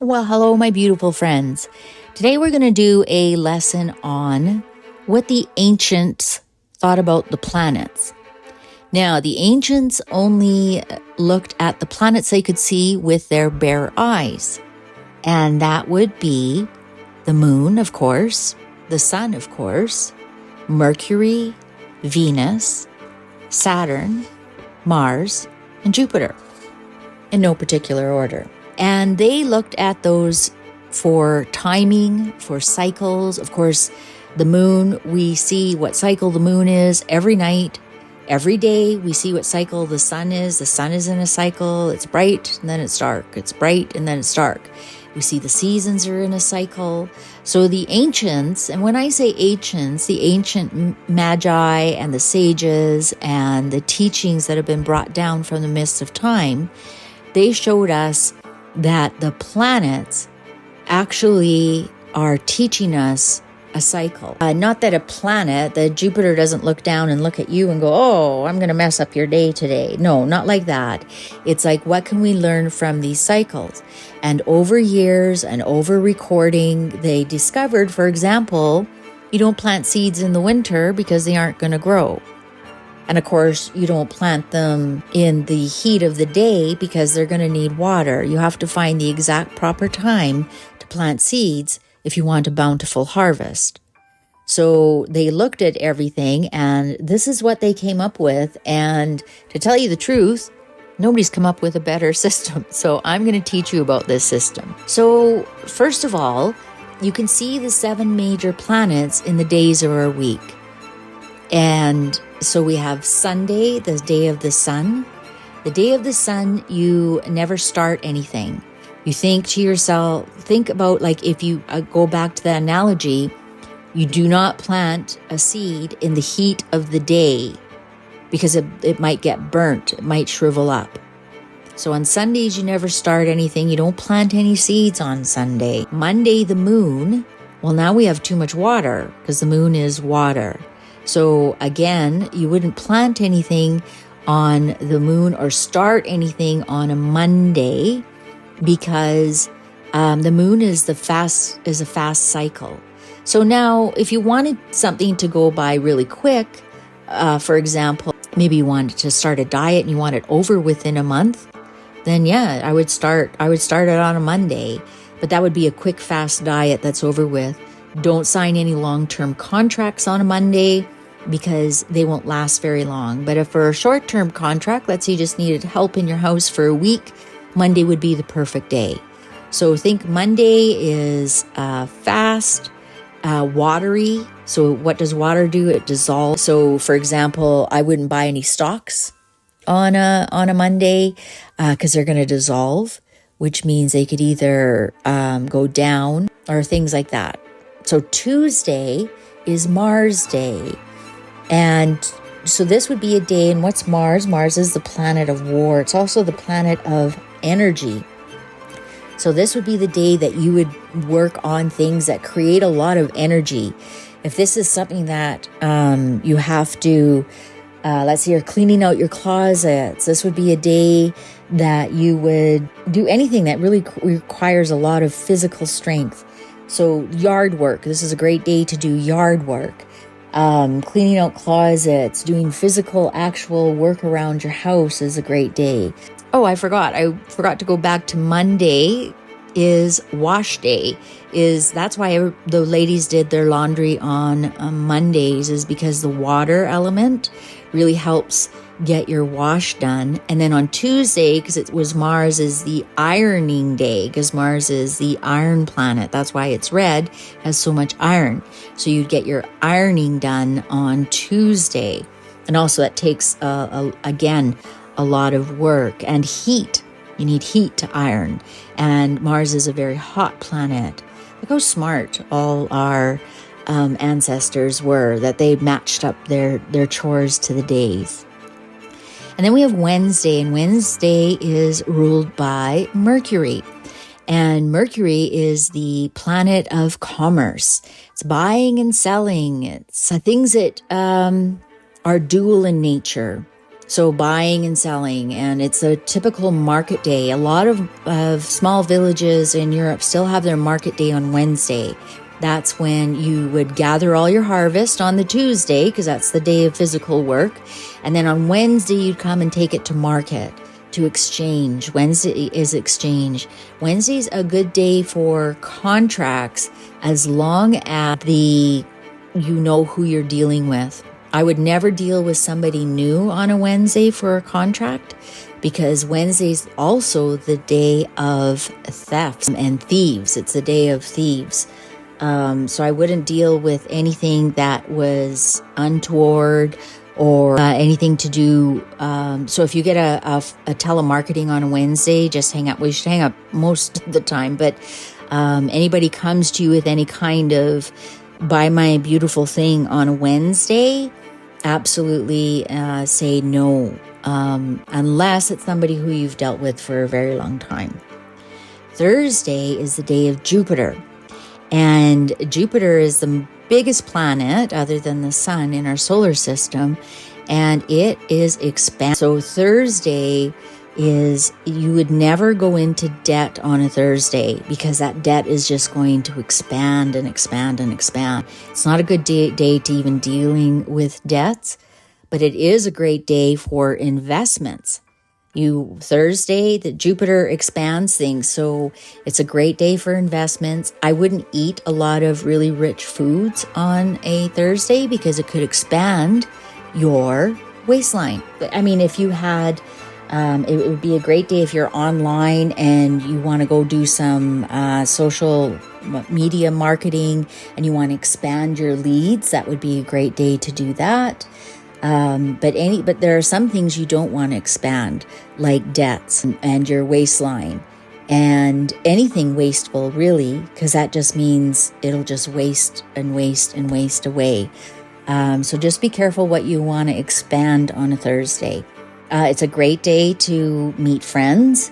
Well, hello, my beautiful friends. Today we're going to do a lesson on what the ancients thought about the planets. Now, the ancients only looked at the planets they could see with their bare eyes. And that would be the moon, of course, the sun, of course, Mercury, Venus, Saturn, Mars, and Jupiter, in no particular order. And they looked at those for timing, for cycles. Of course, the moon, we see what cycle the moon is every night. Every day we see what cycle the sun is. The sun is in a cycle. It's bright and then it's dark. It's bright and then it's dark. We see the seasons are in a cycle. So the ancients, and when I say ancients, the ancient magi and the sages and the teachings that have been brought down from the mists of time, they showed us that the planets actually are teaching us a cycle. Not that a planet, that Jupiter doesn't look down and look at you and go, oh, I'm going to mess up your day today. No, not like that. It's like, what can we learn from these cycles? And over years and over recording, they discovered, for example, you don't plant seeds in the winter because they aren't going to grow. And of course, you don't plant them in the heat of the day because they're going to need water. You have to find the exact proper time to plant seeds if you want a bountiful harvest. So they looked at everything, and this is what they came up with. And to tell you the truth, nobody's come up with a better system. So I'm going to teach you about this system. So first of all, you can see the 7 major planets in the days of our week. And so we have Sunday, the day of the sun. The day of the sun, you never start anything. You think to yourself, think about, like, if you go back to the analogy, you do not plant a seed in the heat of the day because it might get burnt, it might shrivel up. So on Sundays, you never start anything. You don't plant any seeds on Sunday. Monday, the moon, well, now we have too much water because the moon is water. So again, you wouldn't plant anything on the moon or start anything on a Monday because the moon is a fast cycle. So now, if you wanted something to go by really quick, for example, maybe you wanted to start a diet and you want it over within a month, then yeah, I would start it on a Monday. But that would be a quick, fast diet that's over with. Don't sign any long-term contracts on a Monday because they won't last very long. But if for a short-term contract, let's say you just needed help in your house for a week, Monday would be the perfect day. So think Monday is fast, watery. So what does water do? It dissolves. So for example, I wouldn't buy any stocks on a Monday because they're going to dissolve, which means they could either go down or things like that. So Tuesday is Mars Day. And so this would be a day, and what's Mars? Mars is the planet of war. It's also the planet of energy. So this would be the day that you would work on things that create a lot of energy. If this is something that you have to, let's say you're cleaning out your closets, this would be a day that you would do anything that really requires a lot of physical strength. So yard work, this is a great day to do yard work. Cleaning out closets, doing physical, actual work around your house is a great day. Oh, I forgot to go back to Monday is wash day. That's why the ladies did their laundry on Mondays, is because the water element really helps get your wash done. And then on Tuesday, because it was Mars, is the ironing day, because Mars is the iron planet. That's why it's red, has so much iron. So you'd get your ironing done on Tuesday. And also that takes, again, a lot of work and heat. You need heat to iron. And Mars is a very hot planet. Look how smart all our ancestors were, that they matched up their chores to the days. And then we have Wednesday, and Wednesday is ruled by Mercury. And Mercury is the planet of commerce. It's buying and selling. It's things that are dual in nature. So buying and selling, and it's a typical market day. A lot of small villages in Europe still have their market day on Wednesday. That's when you would gather all your harvest on the Tuesday, because that's the day of physical work. And then on Wednesday, you'd come and take it to market to exchange. Wednesday is exchange. Wednesday's a good day for contracts as long as you know who you're dealing with. I would never deal with somebody new on a Wednesday for a contract, because Wednesday's also the day of thefts and thieves. It's the day of thieves. So I wouldn't deal with anything that was untoward or anything to do. So if you get a telemarketing on a Wednesday, just hang up. We should hang up most of the time, but anybody comes to you with any kind of buy my beautiful thing on a Wednesday, absolutely say no, unless it's somebody who you've dealt with for a very long time. Thursday is the day of Jupiter. And Jupiter is the biggest planet other than the sun in our solar system, and it is expand. So Thursday is, you would never go into debt on a Thursday, because that debt is just going to expand and expand and expand. It's not a good day to even dealing with debts, but it is a great day for investments. Thursday, that Jupiter expands things, so it's a great day for investments. I wouldn't eat a lot of really rich foods on a Thursday, because it could expand your waistline. I mean, if you had, it would be a great day if you're online and you want to go do some social media marketing and you want to expand your leads. That would be a great day to do that. But there are some things you don't want to expand, like debts and your waistline and anything wasteful, really, because that just means it'll just waste and waste and waste away. So just be careful what you want to expand on a Thursday. It's a great day to meet friends,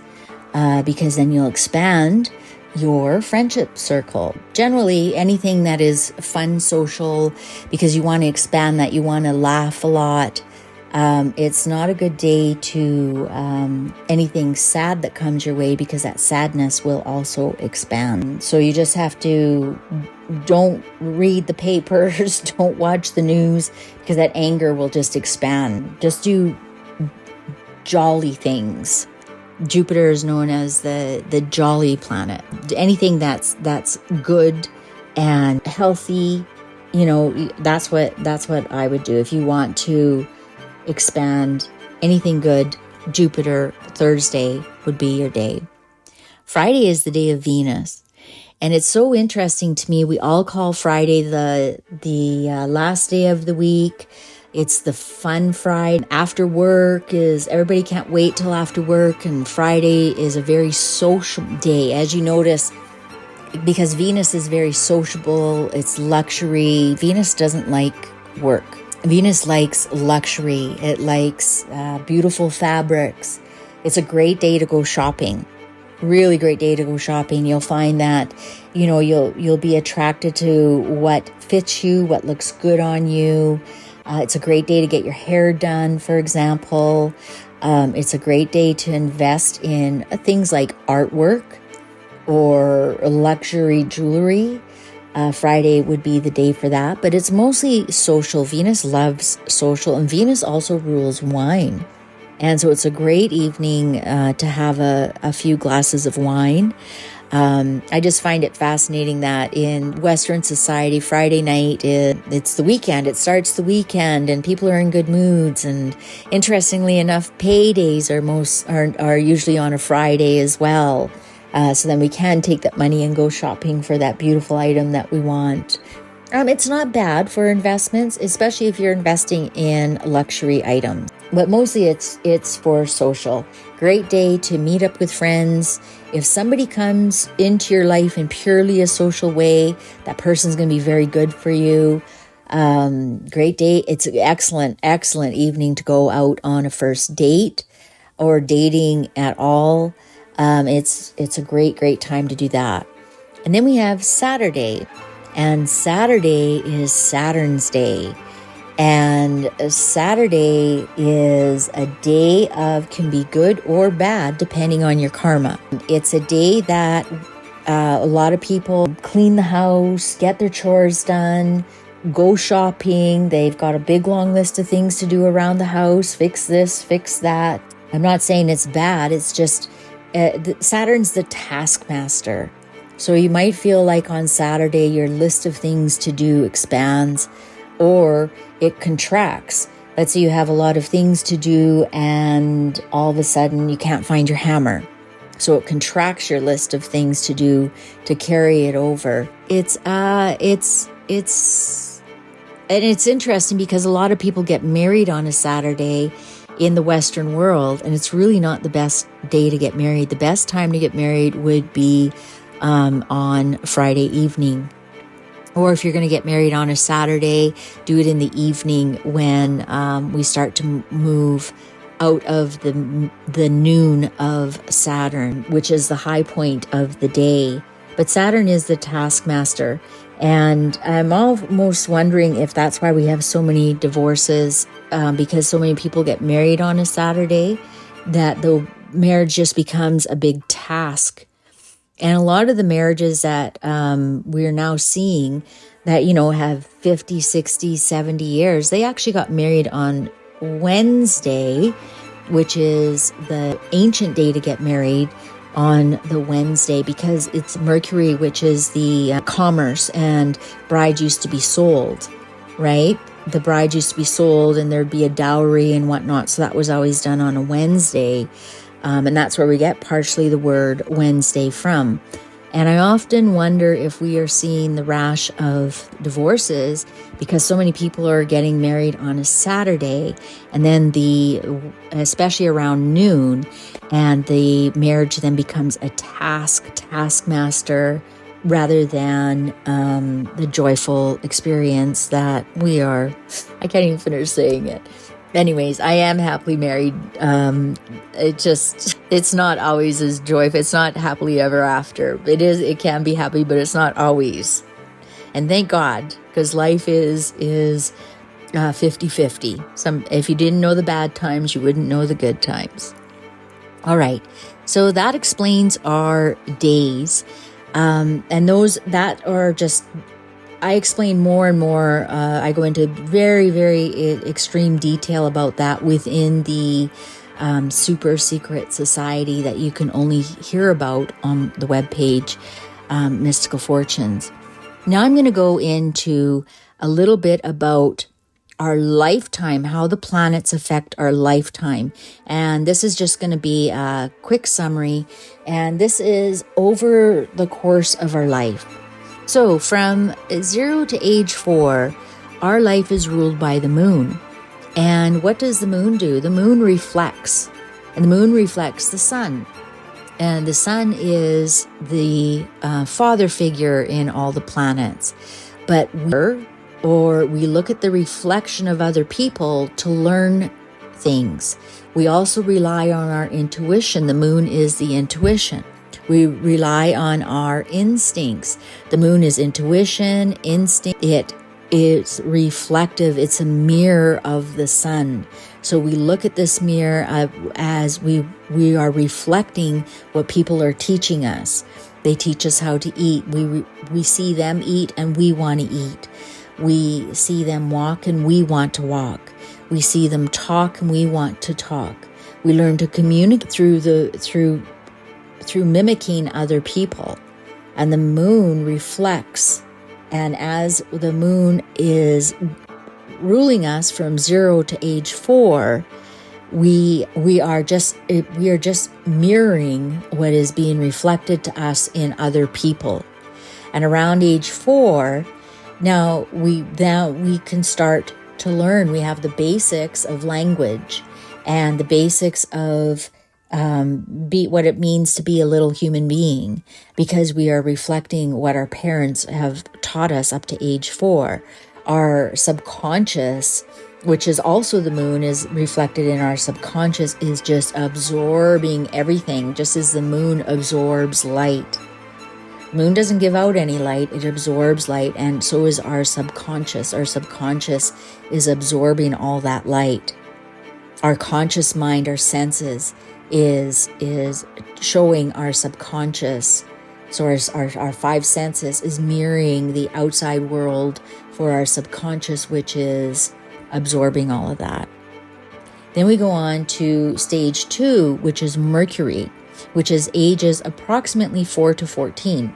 because then you'll expand your friendship circle. Generally, anything that is fun, social, because you want to expand that, you want to laugh a lot. It's not a good day to anything sad that comes your way, because that sadness will also expand. So you just have to, don't read the papers, don't watch the news, because that anger will just expand. Just do jolly things. Jupiter is known as the jolly planet. Anything that's good and healthy, that's what I would do. If you want to expand anything good, Jupiter, Thursday would be your day. Friday is the day of Venus. And it's so interesting to me. We all call Friday the last day of the week. It's the fun Friday. After work is, everybody can't wait till after work. And Friday is a very social day, as you notice, because Venus is very sociable. It's luxury. Venus doesn't like work. Venus likes luxury. It likes beautiful fabrics. It's a great day to go shopping. Really great day to go shopping. You'll find that, you'll be attracted to what fits you, what looks good on you. It's a great day to get your hair done, for example. It's a great day to invest in things like artwork or luxury jewelry. Friday would be the day for that, but it's mostly social. Venus loves social, and Venus also rules wine. And so it's a great evening to have a few glasses of wine. I just find it fascinating that in Western society, Friday night, it's the weekend. It starts the weekend and people are in good moods. And interestingly enough, paydays are usually on a Friday as well. So then we can take that money and go shopping for that beautiful item that we want. It's not bad for investments, especially if you're investing in luxury items. But mostly it's for social. Great day to meet up with friends. If somebody comes into your life in purely a social way, that person's going to be very good for you. Great day. It's an excellent evening to go out on a first date or dating at all. It's a great time to do that. And then we have Saturday. And Saturday is Saturn's day. And Saturday is a day of, can be good or bad depending on your karma. It's a day that a lot of people clean the house, get their chores done, go shopping. They've got a big long list of things to do around the house, fix this, fix that. I'm not saying it's bad, it's just Saturn's the taskmaster. So you might feel like on Saturday your list of things to do expands, or it contracts. Let's say you have a lot of things to do and all of a sudden you can't find your hammer. So it contracts your list of things to do to carry it over. It's interesting because a lot of people get married on a Saturday in the Western world, and it's really not the best day to get married. The best time to get married would be on Friday evening. Or if you're going to get married on a Saturday, do it in the evening when we start to move out of the noon of Saturn, which is the high point of the day. But Saturn is the taskmaster. And I'm almost wondering if that's why we have so many divorces, because so many people get married on a Saturday, that the marriage just becomes a big task. And a lot of the marriages that we're now seeing that, have 50, 60, 70 years, they actually got married on Wednesday, which is the ancient day to get married on the Wednesday, because it's Mercury, which is the commerce, and brides used to be sold, right? The bride used to be sold and there'd be a dowry and whatnot. So that was always done on a Wednesday. And that's where we get partially the word Wednesday from. And I often wonder if we are seeing the rash of divorces because so many people are getting married on a Saturday, and then especially around noon, and the marriage then becomes a taskmaster rather than the joyful experience that we are. I can't even finish saying it. Anyways, I am happily married. It's not always as joyful. It's not happily ever after. It can be happy, but it's not always. And thank God, because life is 50-50. If you didn't know the bad times, you wouldn't know the good times. All right. So that explains our days. And those that are just, I explain more and more. I go into very, very extreme detail about that within the super secret society that you can only hear about on the webpage, Mystical Fortunes. Now I'm going to go into a little bit about our lifetime, how the planets affect our lifetime. And this is just going to be a quick summary. And this is over the course of our life. So from 0 to age 4, our life is ruled by the moon. And what does the moon do? The moon reflects, and the moon reflects the sun. And the sun is the father figure in all the planets. But we look at the reflection of other people to learn things. We also rely on our intuition. The moon is the intuition. We rely on our instincts. The moon is intuition, instinct. It is reflective. It's a mirror of the sun. So we look at this mirror as we are reflecting what people are teaching us. They teach us how to eat. We see them eat and we want to eat. We see them walk and we want to walk. We see them talk and we want to talk. We learn to communicate through mimicking other people. And the moon reflects. And as the moon is ruling us from 0 to age 4, we are just mirroring what is being reflected to us in other people. And around age 4, now we can start to learn. We have the basics of language and the basics of what it means to be a little human being, because we are reflecting what our parents have taught us up to age 4. Our subconscious, which is also the moon, is reflected in our subconscious, is just absorbing everything, just as the moon absorbs light. Moon doesn't give out any light, it absorbs light, and so is our subconscious. Our subconscious is absorbing all that light. Our conscious mind, our senses, is showing our subconscious. So our five senses is mirroring the outside world for our subconscious, which is absorbing all of that. Then we go on to stage 2, which is Mercury, which is ages approximately 4 to 14.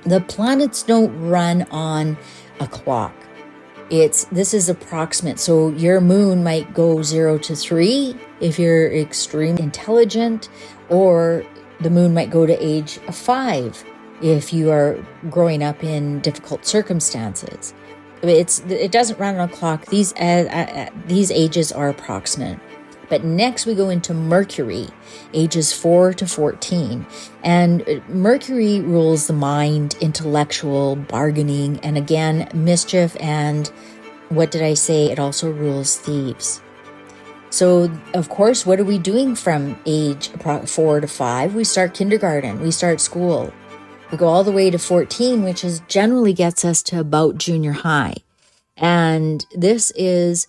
The planets don't run on a clock. This is approximate. So your moon might go 0 to 3 if you're extremely intelligent, or the moon might go to age 5 if you are growing up in difficult circumstances. It doesn't run on a clock. These ages are approximate. But next we go into Mercury, ages 4 to 14. And Mercury rules the mind, intellectual, bargaining, and again, mischief. And what did I say? It also rules thieves. So, of course, what are we doing from age 4 to 5? We start kindergarten, we start school. We go all the way to 14, which generally gets us to about junior high. And this is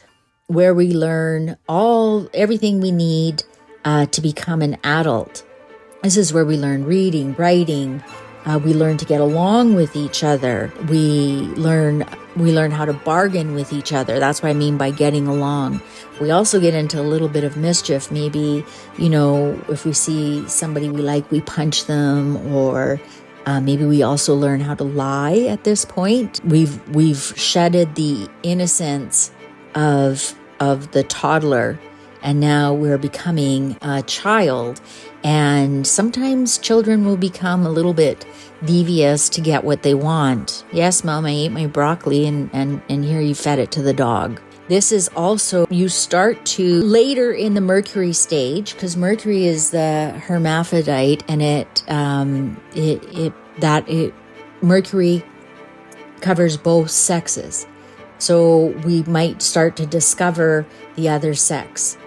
where we learn everything we need to become an adult. This is where we learn reading, writing. We learn to get along with each other. We learn how to bargain with each other. That's what I mean by getting along. We also get into a little bit of mischief. Maybe, if we see somebody we like, we punch them, or maybe we also learn how to lie at this point. We've shedded the innocence of the toddler, and now we're becoming a child. And sometimes children will become a little bit devious to get what they want. Yes, Mom, I ate my broccoli, and here you fed it to the dog. This is also, you start to later in the Mercury stage, because Mercury is the hermaphrodite, and Mercury covers both sexes. So we might start to discover the other sex.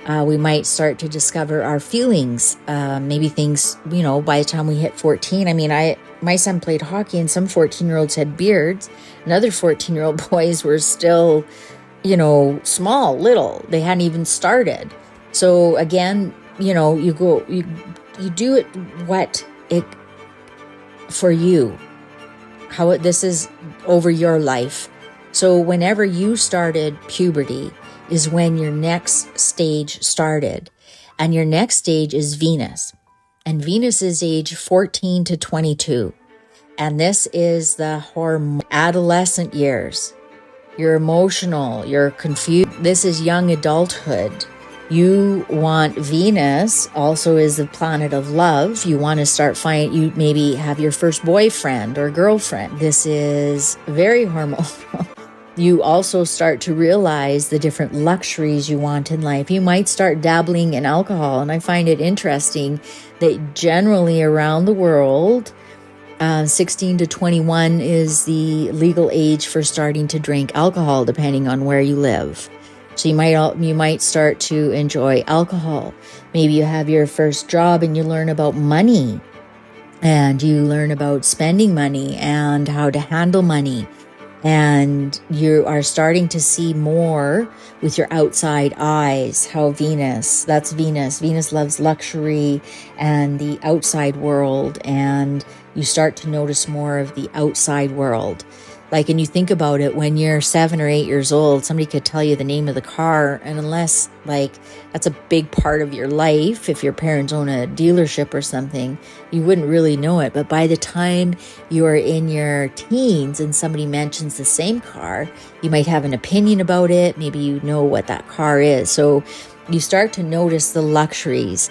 We might start to discover our feelings, maybe things, by the time we hit 14. I mean, my son played hockey, and some 14-year-olds had beards, and other 14-year-old boys were still, small, little. They hadn't even started. So again, you do it for you, how this is over your life. So whenever you started puberty is when your next stage started. And your next stage is Venus. And Venus is age 14 to 22. And this is the adolescent years. You're emotional, you're confused. This is young adulthood. You want Venus, also is the planet of love. You want to you maybe have your first boyfriend or girlfriend. This is very hormonal. You also start to realize the different luxuries you want in life. You might start dabbling in alcohol. And I find it interesting that generally around the world, 16 to 21 is the legal age for starting to drink alcohol, depending on where you live. So you might start to enjoy alcohol. Maybe you have your first job and you learn about money, and you learn about spending money and how to handle money. And you are starting to see more with your outside eyes how Venus loves luxury and the outside world. And you start to notice more of the outside world. And you think about it, when you're 7 or 8 years old, somebody could tell you the name of the car. And unless that's a big part of your life, if your parents own a dealership or something, you wouldn't really know it. But by the time you are in your teens and somebody mentions the same car, you might have an opinion about it. Maybe you know what that car is. So you start to notice the luxuries.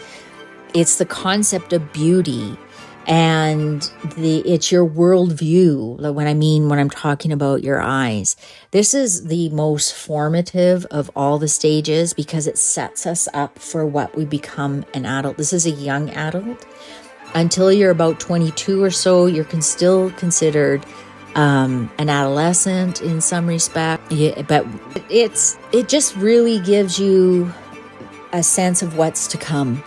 It's the concept of beauty. And it's your worldview. When I'm talking about your eyes, this is the most formative of all the stages because it sets us up for what we become an adult. This is a young adult. Until you're about 22 or so, you're still considered an adolescent in some respect. Yeah, but it just really gives you a sense of what's to come.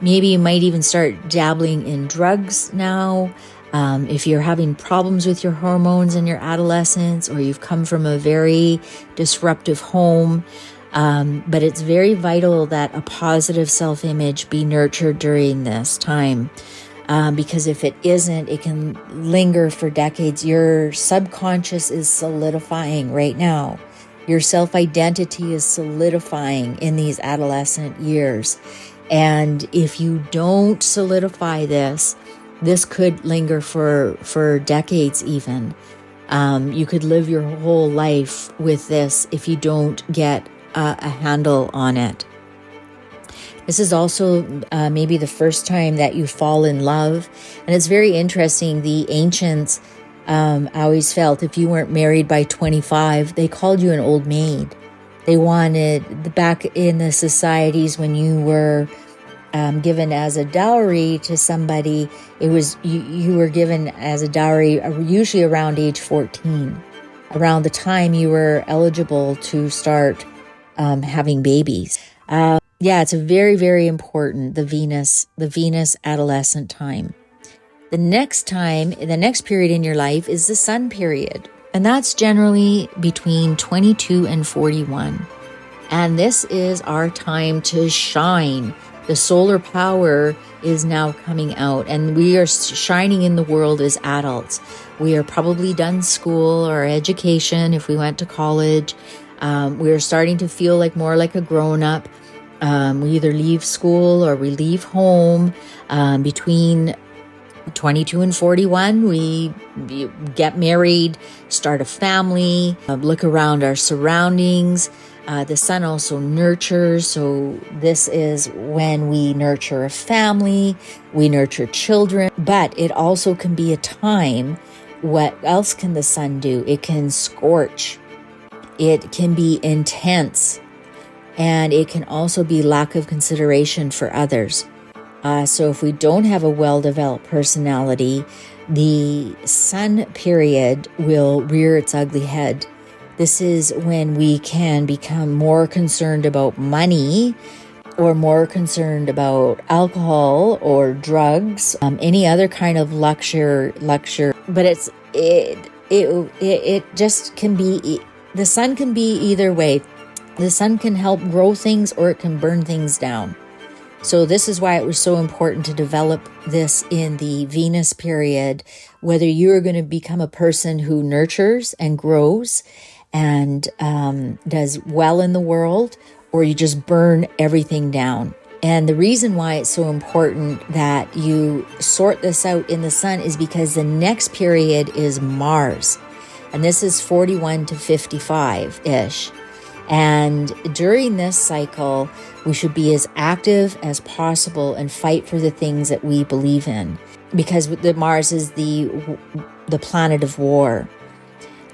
Maybe you might even start dabbling in drugs now. If you're having problems with your hormones in your adolescence, or you've come from a very disruptive home, but it's very vital that a positive self-image be nurtured during this time. Because if it isn't, it can linger for decades. Your subconscious is solidifying right now. Your self-identity is solidifying in these adolescent years. And if you don't solidify this could linger for decades even. You could live your whole life with this if you don't get a handle on it. This is also maybe the first time that you fall in love. And it's very interesting. The ancients always felt if you weren't married by 25, they called you an old maid. They wanted, back in the societies when you were given as a dowry to somebody, it was you were given as a dowry usually around age 14, around the time you were eligible to start having babies. It's a very, very important, the Venus adolescent time. The next period in your life is the Sun period. And that's generally between 22 and 41. And this is our time to shine. The solar power is now coming out, and we are shining in the world as adults. We are probably done school or education if we went to college. We are starting to feel more like a grown-up. We either leave school or we leave home. Between 22 and 41, we get married, start a family, look around our surroundings. The Sun also nurtures, so this is when we nurture a family, we nurture children, but it also can be a time. What else can the Sun do? It can scorch, it can be intense, and it can also be lack of consideration for others. So if we don't have a well-developed personality, the Sun period will rear its ugly head. This is when we can become more concerned about money, or more concerned about alcohol or drugs, any other kind of luxury. But it just can be, the Sun can be either way. The Sun can help grow things, or it can burn things down. So this is why it was so important to develop this in the Venus period, whether you are going to become a person who nurtures and grows and does well in the world, or you just burn everything down. And the reason why it's so important that you sort this out in the Sun is because the next period is Mars. And this is 41 to 55-ish. And during this cycle, we should be as active as possible and fight for the things that we believe in, because the Mars is the planet of war.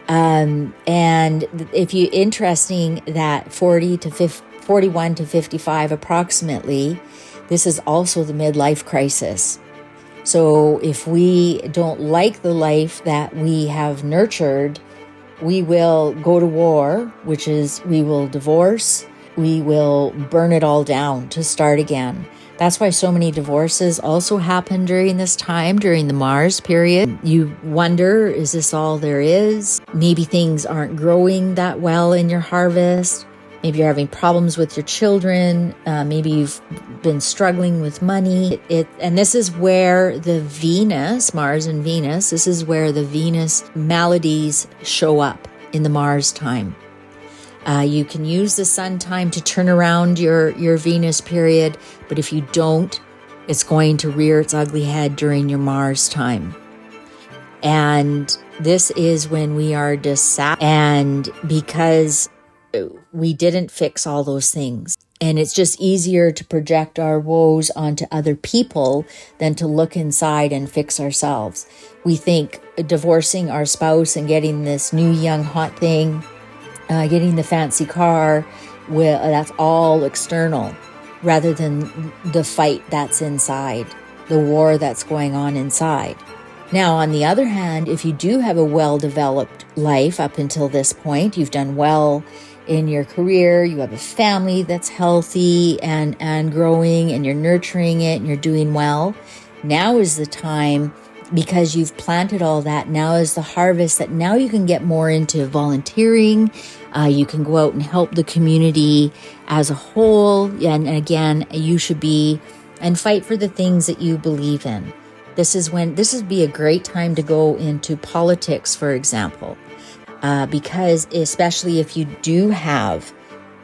And if you interesting that 41 to 55 approximately, this is also the midlife crisis. So if we don't like the life that we have nurtured, we will go to war, which is we will divorce, we will burn it all down to start again. That's why so many divorces also happen during this time, during the Mars period. You wonder, is this all there is? Maybe things aren't growing that well in your harvest. Maybe you're having problems with your children. Maybe you've been struggling with money. And this is where the Venus, Mars and Venus, this is where the Venus maladies show up in the Mars time. You can use the Sun time to turn around your Venus period, but if you don't, it's going to rear its ugly head during your Mars time. And this is when we are dissatisfied, and because we didn't fix all those things. And it's just easier to project our woes onto other people than to look inside and fix ourselves. We think divorcing our spouse and getting this new young hot thing, getting the fancy car, that's all external, rather than the fight that's inside, the war that's going on inside. Now, on the other hand, if you do have a well-developed life up until this point, you've done well in your career, you have a family that's healthy and growing, and you're nurturing it and you're doing well, now is the time because you've planted all that. Now is the harvest that now you can get more into volunteering. You can go out and help the community as a whole. And again, you should be and fight for the things that you believe in. This would be a great time to go into politics, for example, because especially if you do have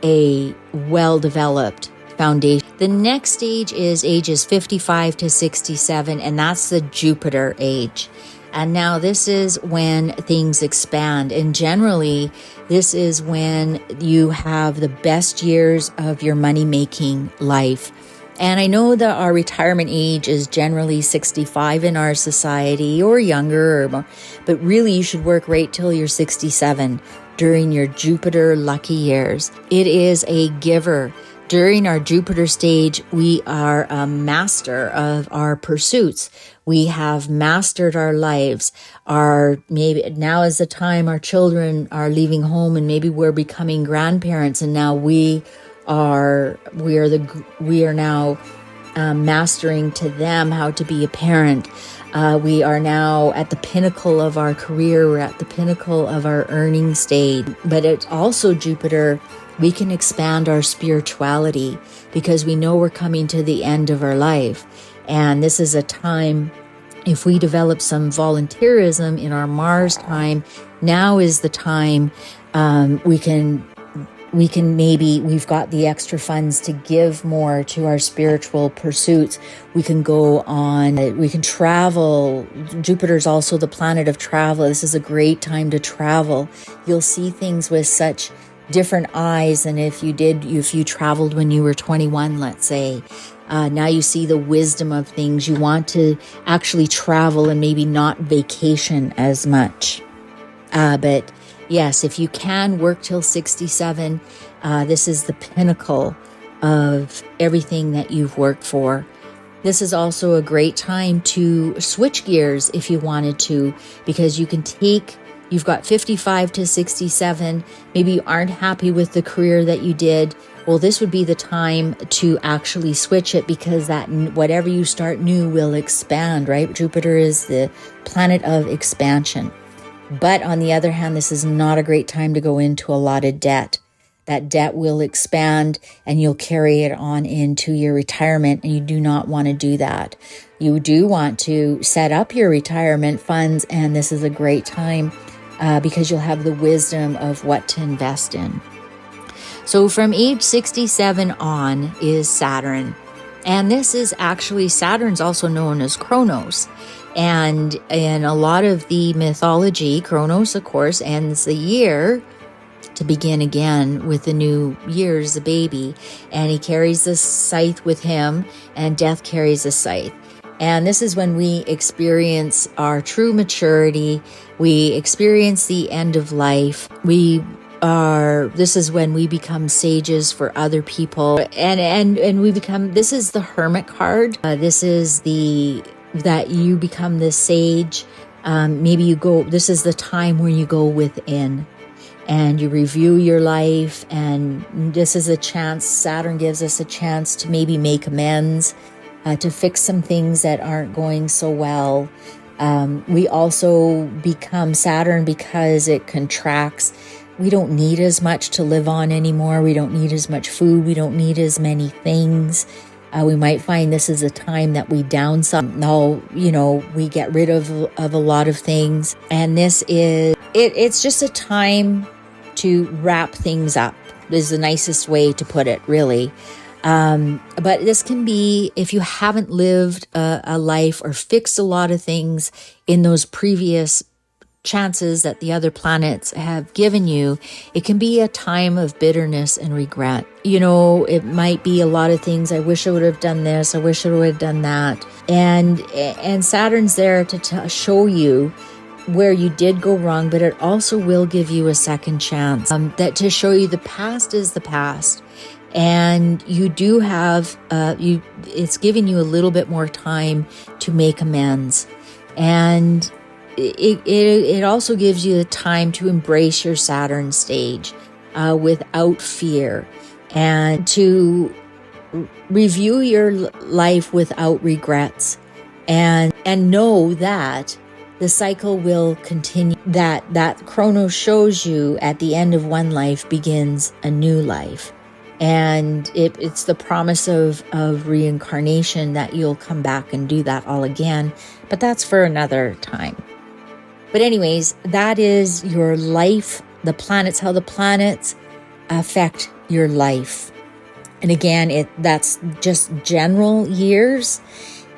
a well-developed foundation. The next stage is ages 55 to 67, and that's the Jupiter age. And now this is when things expand. And generally, this is when you have the best years of your money-making life. And I know that our retirement age is generally 65 in our society or younger, but really you should work right till you're 67 during your Jupiter lucky years. It is a giver. During our Jupiter stage, we are a master of our pursuits. We have mastered our lives. Maybe now is the time our children are leaving home and maybe we're becoming grandparents, and now we are now mastering to them how to be a parent. We are now at the pinnacle of our career. We're at the pinnacle of our earning stage. But it's also Jupiter. We can expand our spirituality because we know we're coming to the end of our life. And this is a time, if we develop some volunteerism in our Mars time, now is the time we've got the extra funds to give more to our spiritual pursuits. We can go on, we can travel. Jupiter's also the planet of travel. This is a great time to travel. You'll see things with such different eyes than if you traveled when you were 21, let's say. Now you see the wisdom of things. You want to actually travel and maybe not vacation as much. But yes, if you can work till 67, this is the pinnacle of everything that you've worked for. This is also a great time to switch gears if you wanted to, because you've got 55 to 67. Maybe you aren't happy with the career that you did. Well, this would be the time to actually switch it, because that whatever you start new will expand, right? Jupiter is the planet of expansion. But on the other hand, this is not a great time to go into a lot of debt. That debt will expand and you'll carry it on into your retirement, and you do not want to do that. You do want to set up your retirement funds, and this is a great time because you'll have the wisdom of what to invest in. So from age 67 on is Saturn. And this is actually, Saturn's also known as Kronos. And in a lot of the mythology, Kronos, of course, ends the year to begin again with the new year as a baby. And he carries the scythe with him, and death carries the scythe. And this is when we experience our true maturity. We experience the end of life. This is when we become sages for other people. And we become, this is the Hermit card. This is that you become the sage. This is the time where you go within and you review your life. And this is a chance, Saturn gives us a chance to maybe make amends, to fix some things that aren't going so well. We also become Saturn because it contracts. We don't need as much to live on anymore. We don't need as much food. We don't need as many things. We might find this is a time that we downsize. We get rid of a lot of things. And it's just a time to wrap things up, is the nicest way to put it, really. But this can be, if you haven't lived a life or fixed a lot of things in those previous chances that the other planets have given you, it can be a time of bitterness and regret. It might be a lot of things. I wish I would have done this. I wish I would have done that. And Saturn's there to show you where you did go wrong, but it also will give you a second chance. That to show you the past is the past. And you do have, it's giving you a little bit more time to make amends. And it also gives you the time to embrace your Saturn stage without fear, and to review your life without regrets. and know that the cycle will continue, that Chronos shows you at the end of one life begins a new life. And it's the promise of reincarnation that you'll come back and do that all again. But that's for another time. But anyways, that is your life, the planets, how the planets affect your life. And again, that's just general years.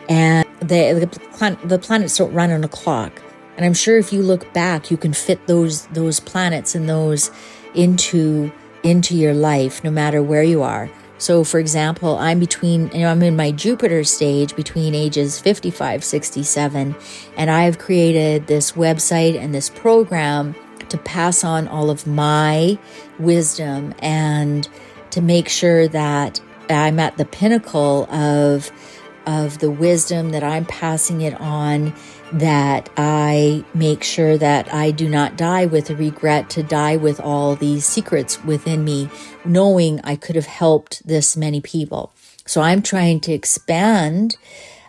And the planets don't run on a clock. And I'm sure if you look back, you can fit those planets and those into your life, no matter where you are. So for example, I'm in my Jupiter stage between ages 55, 67, and I've created this website and this program to pass on all of my wisdom and to make sure that I'm at the pinnacle of the wisdom, that I'm passing it on, that I make sure that I do not die with a regret, to die with all these secrets within me, knowing I could have helped this many people. So I'm trying to expand.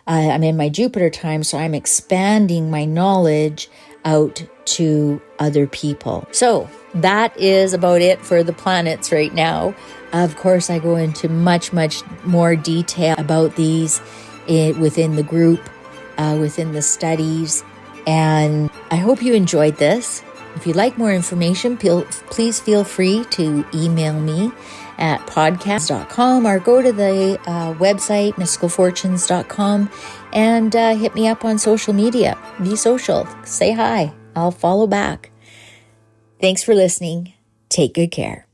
I'm in my Jupiter time, so I'm expanding my knowledge out to other people. So that is about it for the planets right now. Of course, I go into much, much more detail about these within the group, within the studies. And I hope you enjoyed this. If you'd like more information, please feel free to email me at podcast.com or go to the website, mysticalfortunes.com, and hit me up on social media. Be social. Say hi. I'll follow back. Thanks for listening. Take good care.